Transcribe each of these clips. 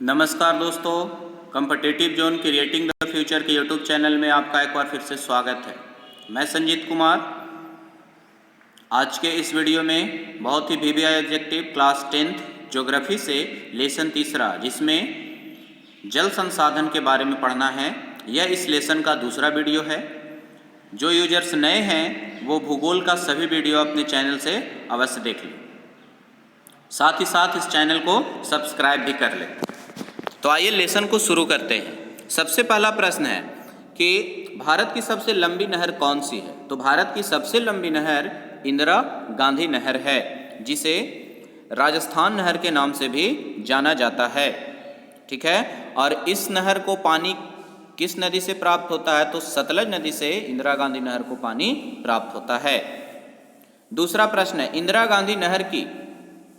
नमस्कार दोस्तों, competitive zone creating the future के यूट्यूब चैनल में आपका एक बार फिर से स्वागत है। मैं संजीत कुमार। आज के इस वीडियो में बहुत ही VVI objective class 10th geography से लेसन तीसरा, जिसमें जल संसाधन के बारे में पढ़ना है। यह इस लेसन का दूसरा वीडियो है। जो यूजर्स नए हैं वो भूगोल का सभी वीडियो अपने चैनल से अवश्य देख लें, साथ ही साथ इस चैनल को सब्सक्राइब भी कर लें। तो आइए लेसन को शुरू करते हैं। सबसे पहला प्रश्न है कि भारत की सबसे लंबी नहर कौन सी है। तो भारत की सबसे लंबी नहर इंदिरा गांधी नहर है, जिसे राजस्थान नहर के नाम से भी जाना जाता है। ठीक है, और इस नहर को पानी किस नदी से प्राप्त होता है? तो सतलज नदी से इंदिरा गांधी नहर को पानी प्राप्त होता है। दूसरा प्रश्न है, इंदिरा गांधी नहर की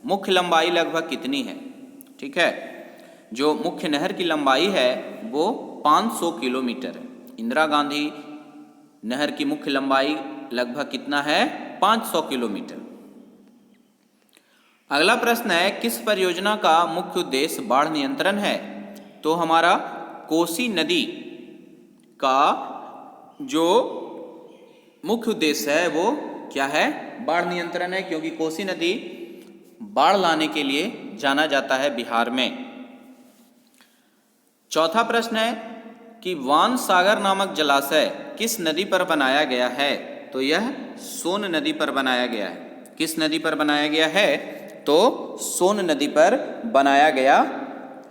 मुख्य लंबाई लगभग कितनी है? ठीक है, जो मुख्य नहर की लंबाई है वो 500 किलोमीटर है। इंदिरा गांधी नहर की मुख्य लंबाई लगभग कितना है? 500 किलोमीटर। अगला प्रश्न है, किस परियोजना का मुख्य उद्देश्य बाढ़ नियंत्रण है? तो हमारा कोसी नदी का जो मुख्य उद्देश्य है वो क्या है? बाढ़ नियंत्रण है, क्योंकि कोसी नदी बाढ़ लाने के लिए जाना जाता है बिहार में। चौथा प्रश्न है कि वान सागर नामक जलाशय किस नदी पर बनाया गया है? तो यह सोन नदी पर बनाया गया है। किस नदी पर बनाया गया है? तो सोन नदी पर बनाया गया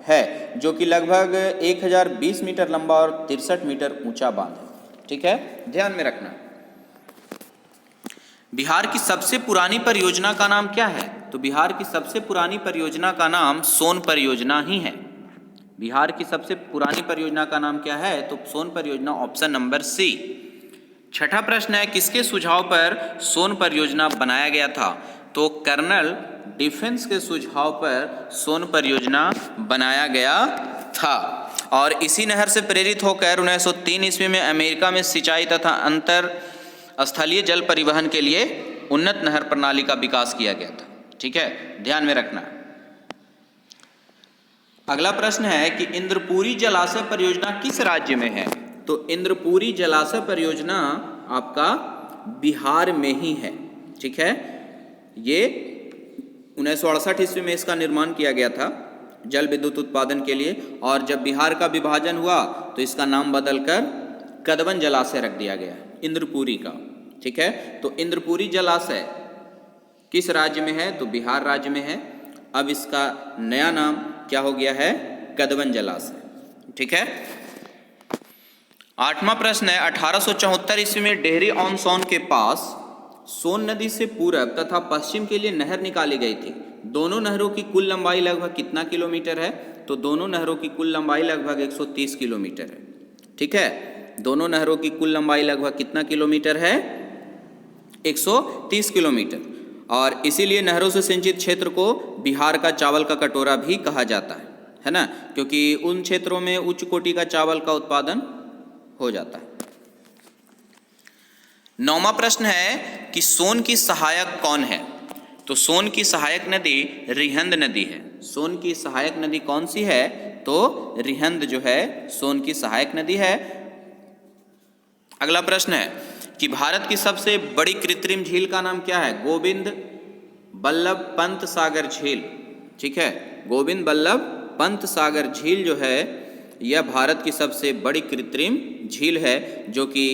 है, जो कि लगभग 1020 मीटर लंबा और 63 मीटर ऊंचा बांध है। ठीक है, ध्यान में रखना। बिहार की सबसे पुरानी परियोजना का नाम क्या है? तो बिहार की सबसे पुरानी परियोजना का नाम सोन परियोजना ही है। बिहार की सबसे पुरानी परियोजना का नाम क्या है? तो सोन परियोजना, ऑप्शन नंबर सी। छठा प्रश्न है, किसके सुझाव पर सोन परियोजना बनाया गया था? तो कर्नल डिफेंस के सुझाव पर सोन परियोजना बनाया गया था। और इसी नहर से प्रेरित होकर 1903 ईस्वी में अमेरिका में सिंचाई तथा अंतर स्थलीय जल परिवहन के लिए उन्नत नहर प्रणाली का विकास किया गया था। ठीक है, ध्यान में रखना। अगला प्रश्न है कि इंद्रपुरी जलाशय परियोजना किस राज्य में है? तो इंद्रपुरी जलाशय परियोजना आपका बिहार में ही है। ठीक है, ये 1968 ईस्वी में इसका निर्माण किया गया था जल विद्युत उत्पादन के लिए, और जब बिहार का विभाजन हुआ तो इसका नाम बदलकर कदवन जलाशय रख दिया गया, इंद्रपुरी का। ठीक है, तो इंद्रपुरी जलाशय किस राज्य में है? तो बिहार राज्य में है। अब इसका नया नाम क्या हो गया है? कदवन जलाशय। ठीक है। आठवां प्रश्न है, 1874 ईस्वी में डेहरी ऑन सोन के पास सोन नदी से पूरब तथा पश्चिम के लिए नहर निकाली गई थी। दोनों नहरों की कुल लंबाई लगभग कितना किलोमीटर है? तो दोनों नहरों की कुल लंबाई लगभग 130 किलोमीटर है। ठीक है, दोनों नहरों की कुल लंबाई लगभग कितना किलोमीटर है? 130 किलोमीटर। और इसीलिए नहरों से सिंचित क्षेत्र को बिहार का चावल का कटोरा भी कहा जाता है ना, क्योंकि उन क्षेत्रों में उच्च कोटि का चावल का उत्पादन हो जाता है। नौवां प्रश्न है कि सोन की सहायक कौन है? तो सोन की सहायक नदी रिहंद नदी है। सोन की सहायक नदी कौन सी है? तो रिहंद जो है सोन की सहायक नदी है। अगला प्रश्न है कि भारत की सबसे बड़ी कृत्रिम झील का नाम क्या है? गोविंद बल्लभ पंत सागर झील। ठीक है, गोविंद बल्लभ पंत सागर झील जो है यह भारत की सबसे बड़ी कृत्रिम झील है, जो कि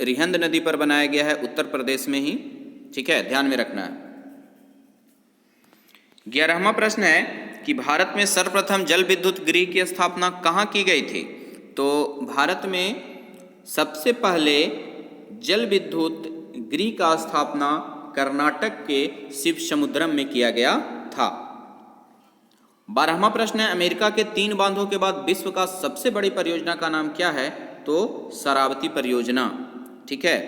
रिहंद नदी पर बनाया गया है, उत्तर प्रदेश में ही। ठीक है, ध्यान में रखना है। 11वां प्रश्न है कि भारत में सर्वप्रथम जल विद्युत गृह की स्थापना कहाँ की गई थी? तो भारत में सबसे पहले जल विद्युत गृह का स्थापना कर्नाटक के शिवसमुद्रम में किया गया था। 12वां प्रश्न है, अमेरिका के 3 बांधों के बाद विश्व का सबसे बड़ी परियोजना का नाम क्या है? तो शरावती परियोजना। ठीक है,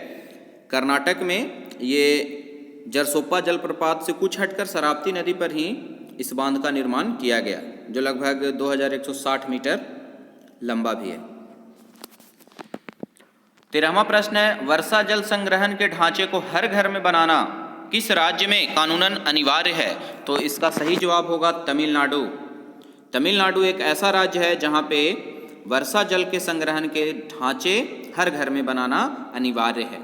कर्नाटक में ये जरसोप्पा जलप्रपात से कुछ हटकर शरावती नदी पर ही इस बांध का निर्माण किया गया, जो लगभग 2160 मीटर लंबा भी है। 13वां प्रश्न है, वर्षा जल संग्रहण के ढांचे को हर घर में बनाना किस राज्य में कानूनन अनिवार्य है? तो इसका सही जवाब होगा तमिलनाडु। तमिलनाडु एक ऐसा राज्य है जहाँ पे वर्षा जल के संग्रहण के ढांचे हर घर में बनाना अनिवार्य है।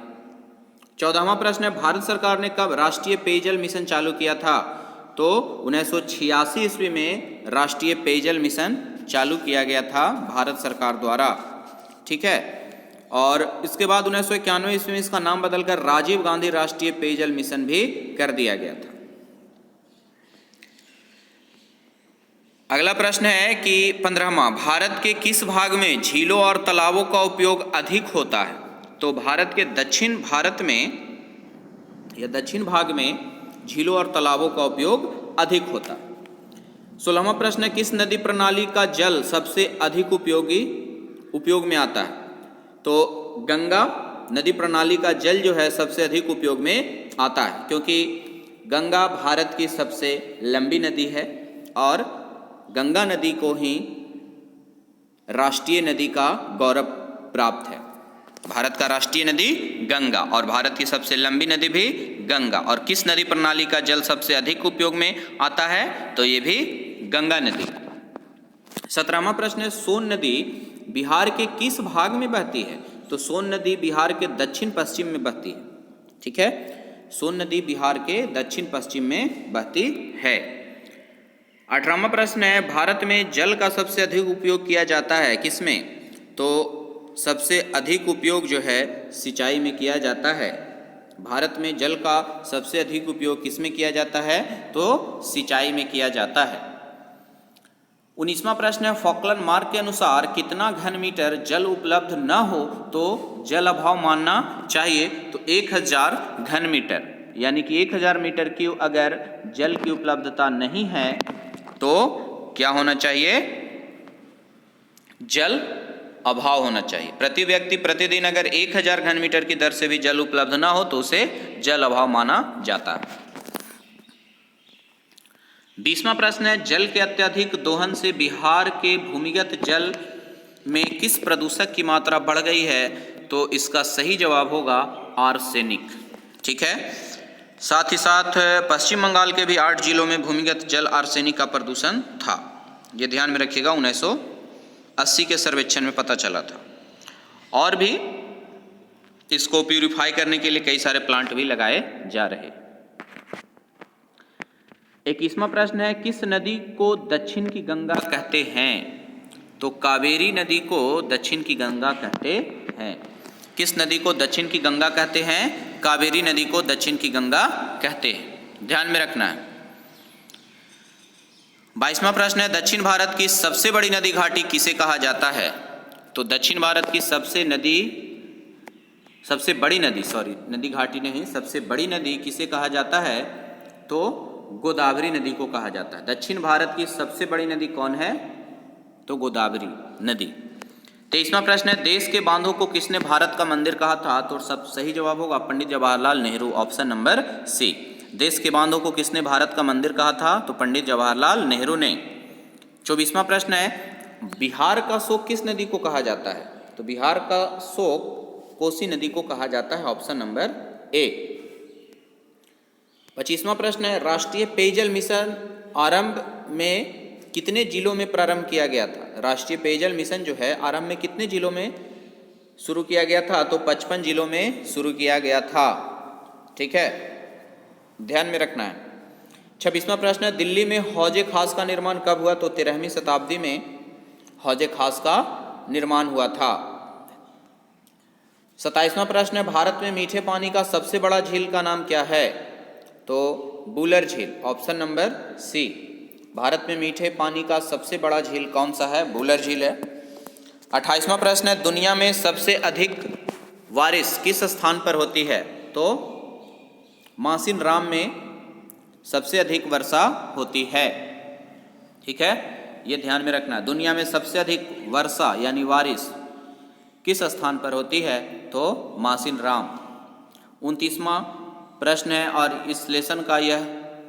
14वां प्रश्न है, भारत सरकार ने कब राष्ट्रीय पेयजल मिशन चालू किया था? तो 1986 ईस्वी में राष्ट्रीय पेयजल मिशन चालू किया गया था भारत सरकार द्वारा। ठीक है, और इसके बाद 1991 ईस्वी में इसका नाम बदलकर राजीव गांधी राष्ट्रीय पेयजल मिशन भी कर दिया गया था। अगला प्रश्न है कि 15वां, भारत के किस भाग में झीलों और तालाबों का उपयोग अधिक होता है? तो भारत के दक्षिण भारत में या दक्षिण भाग में झीलों और तालाबों का उपयोग अधिक होता है। 16वां प्रश्न है, किस नदी प्रणाली का जल सबसे अधिक उपयोग में आता है? तो गंगा नदी प्रणाली का जल जो है सबसे अधिक उपयोग में आता है, क्योंकि गंगा भारत की सबसे लंबी नदी है और गंगा नदी को ही राष्ट्रीय नदी का गौरव प्राप्त है। भारत का राष्ट्रीय नदी गंगा और भारत की सबसे लंबी नदी भी गंगा। और किस नदी प्रणाली का जल सबसे अधिक उपयोग में आता है? तो ये भी गंगा नदी। 17वां प्रश्न है, सोन नदी बिहार के किस भाग में बहती है? तो सोन नदी बिहार के दक्षिण पश्चिम में बहती है। ठीक है, सोन नदी बिहार के दक्षिण पश्चिम में बहती है। 18वां प्रश्न है, भारत में जल का सबसे अधिक उपयोग किया जाता है किसमें? तो सबसे अधिक उपयोग जो है सिंचाई में किया जाता है। भारत में जल का सबसे अधिक उपयोग किसमें किया जाता है? तो सिंचाई में किया जाता है। 19वां प्रश्न है, फॉकलैंड मार्क के अनुसार कितना घन मीटर जल उपलब्ध न हो तो जल अभाव मानना चाहिए? तो 1000 घन मीटर, यानी कि 1000 मीटर क्यूब अगर जल की उपलब्धता नहीं है तो क्या होना चाहिए? जल अभाव होना चाहिए। प्रति व्यक्ति प्रतिदिन अगर 1000 घन मीटर की दर से भी जल उपलब्ध ना हो तो उसे जल अभाव माना जाता है। 20वां प्रश्न है, जल के अत्यधिक दोहन से बिहार के भूमिगत जल में किस प्रदूषक की मात्रा बढ़ गई है? तो इसका सही जवाब होगा आर्सेनिक। ठीक है, साथ ही साथ पश्चिम बंगाल के भी 8 जिलों में भूमिगत जल आर्सेनिक का प्रदूषण था। ये ध्यान में रखिएगा, 1980 के सर्वेक्षण में पता चला था। और भी इसको प्यूरिफाई करने के लिए कई सारे प्लांट भी लगाए जा रहे। 21वां प्रश्न है, किस नदी को दक्षिण की गंगा कहते हैं? तो कावेरी नदी को दक्षिण की गंगा कहते हैं। किस नदी को दक्षिण की गंगा कहते हैं? कावेरी नदी को दक्षिण की गंगा कहते हैं, ध्यान में रखना है। 22वां प्रश्न है, दक्षिण भारत की सबसे बड़ी नदी घाटी किसे कहा जाता है? तो दक्षिण भारत की सबसे बड़ी नदी नदी घाटी नहीं, सबसे बड़ी नदी किसे कहा जाता है? तो गोदावरी नदी को कहा जाता है। दक्षिण भारत की सबसे बड़ी नदी कौन है? तो गोदावरी नदी। 23वां प्रश्न है, देश के बांधों को किसने भारत का मंदिर कहा था? तो सब सही जवाब होगा Pandit Jawaharlal Nehru, option number C. देश के बांधों को किसने भारत का मंदिर कहा था? तो पंडित जवाहरलाल नेहरू ने। 24वां प्रश्न है, बिहार का शोक किस नदी को कहा जाता है? तो बिहार का शोक कोसी नदी को कहा जाता है, ऑप्शन नंबर ए। 25वां प्रश्न है, राष्ट्रीय पेयजल मिशन आरंभ में कितने जिलों में प्रारंभ किया गया था? राष्ट्रीय पेयजल मिशन जो है आरंभ में कितने जिलों में शुरू किया गया था? तो 55 जिलों में शुरू किया गया था। ठीक है, ध्यान में रखना है। 26वां प्रश्न है, दिल्ली में हौजे खास का निर्माण कब हुआ? तो 13वीं शताब्दी में हौजे खास का निर्माण हुआ था। 27वां प्रश्न है, भारत में मीठे पानी का सबसे बड़ा झील का नाम क्या है? तो बुलर झील, ऑप्शन नंबर सी। भारत में मीठे पानी का सबसे बड़ा झील कौन सा है? बुलर झील है। 28वां प्रश्न है, दुनिया में सबसे अधिक बारिश किस स्थान पर होती है? तो मासिन राम में सबसे अधिक वर्षा होती है। ठीक है, ये ध्यान में रखना। दुनिया में सबसे अधिक वर्षा यानी बारिश किस स्थान पर होती है? तो मासिन राम। 29वां प्रश्न है और इस लेसन का यह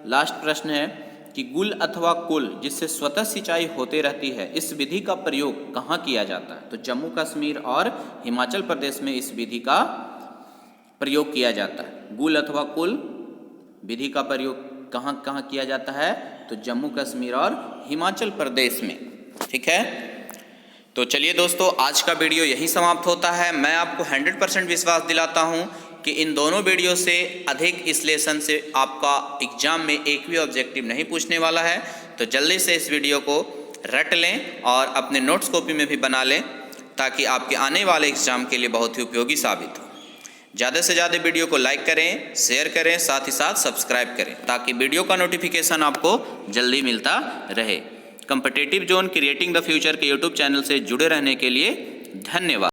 लास्ट प्रश्न है कि गुल अथवा कुल जिससे स्वतः सिंचाई होते रहती है, इस विधि का प्रयोग कहाँ किया जाता है? तो जम्मू कश्मीर और हिमाचल प्रदेश में इस विधि का प्रयोग किया जाता है। गुल अथवा कुल विधि का प्रयोग कहाँ कहाँ किया जाता है? तो जम्मू कश्मीर और हिमाचल प्रदेश में। ठीक है, तो चलिए दोस्तों, आज का वीडियो यहीं समाप्त होता है। मैं आपको 100% विश्वास दिलाता हूं कि इन दोनों वीडियो से अधिक इस लेसन से आपका एग्जाम में एक भी ऑब्जेक्टिव नहीं पूछने वाला है। तो जल्दी से इस वीडियो को रट लें और अपने नोट्स कॉपी में भी बना लें, ताकि आपके आने वाले एग्जाम के लिए बहुत ही उपयोगी साबित हो। ज़्यादा से ज़्यादा वीडियो को लाइक करें, शेयर करें, साथ ही साथ सब्सक्राइब करें, ताकि वीडियो का नोटिफिकेशन आपको जल्दी मिलता रहे। Competitive zone creating the future के यूट्यूब चैनल से जुड़े रहने के लिए धन्यवाद।